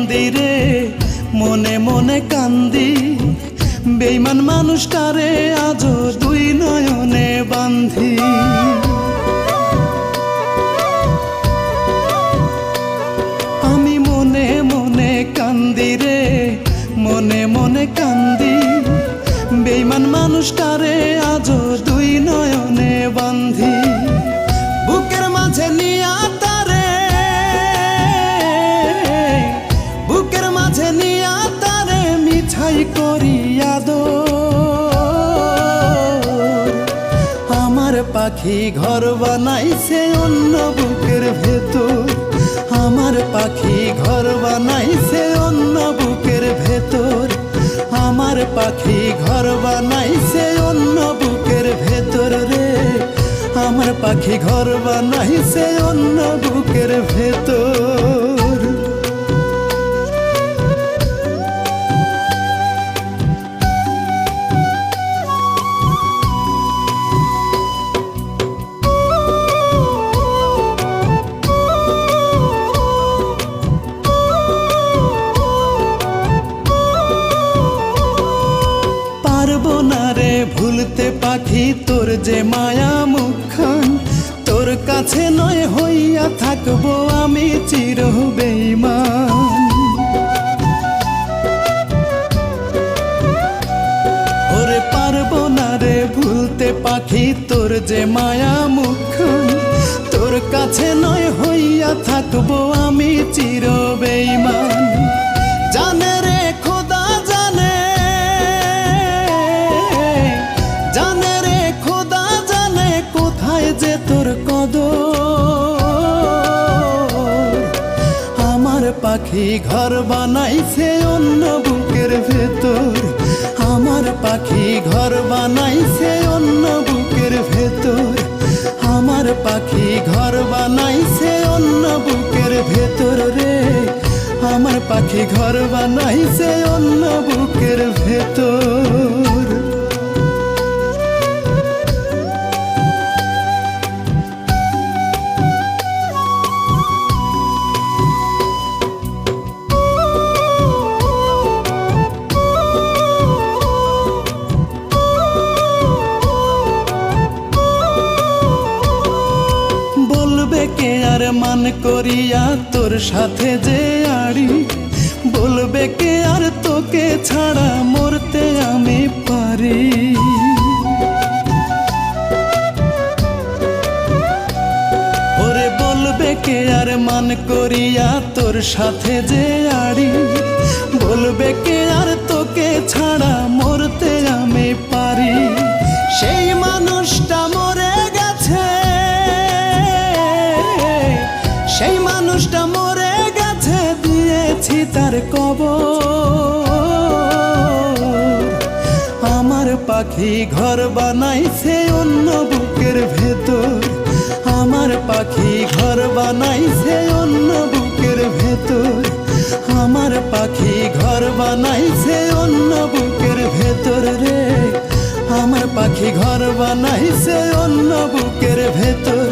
কান্দি রে, মনে মনে কান্দি। বেঈমান মানুষটারে আজও দুই নয়নে বান্ধি। আমি মনে মনে কান্দি রে, মনে মনে কান্দি। বেঈমান মানুষটারে আজও দুই নয়নে বান্ধি। বুকের মাঝে নিয়া তারে, বুকের মাঝে নিয়া তারে মিঠাই করি আদর। আমার পাখি ঘর বানাইছে অন্য বুকের ভেতর। আমার পাখি ঘর বানাইছে অন্য বুকের ভেতর। আমার পাখি ঘর বানাইছে অন্য বুকের ভেতর রে। আমার পাখি ঘর বানাইছে অন্য বুকের ভেতর। পারবো না রে ভুলতে পাখি তোর যে মায়া মুখখান। তোর কাছে নয় হইয়া থাকবো আমি চির বেঈমান। ওরে পারবো না রে ভুলতে পাখি তোর যে মায়া মুখখান। তোর কাছে নয় হইয়া থাকবো আমি চির বেঈমান। জানে রে খোদা জানে, জানে রে খোদা জানে কোথায় যে তোর কদর। আমার পাখি ঘর বানাইছে অন্য বুকের ভেতর। আমার পাখি ঘর বানাইছে অন্য বুকের ভেতর। আমার পাখি ঘর বানাইছে অন্য বুকের ভেতর রে। আমার পাখি ঘর বানাইছে অন্য বুকের ভেতর। বলবে কে আর মান করিয়া তোর সাথে যে আড়ি। বলবে কে আর তোকে ছাড়া মরতে আমি পারি। ওরে বলবে কে আর মান করিয়া তোর সাথে যে আড়ি। বলবে কে আর তোকে ছাড়া মরতে আমি পারি। সেই মানুষটা মরে গেছে, সেই মানুষটা মরে গেছে দিয়েছি তার কবর। আমার পাখি ঘর বানাইছে অন্য বুকের ভেতর। আমার পাখি ঘর বানাইছে অন্য বুকের ভেতর। আমার পাখি ঘর বানাইছে অন্য বুকের ভেতর রে। আমার পাখি ঘর বানাইছে অন্য বুকের ভেতর।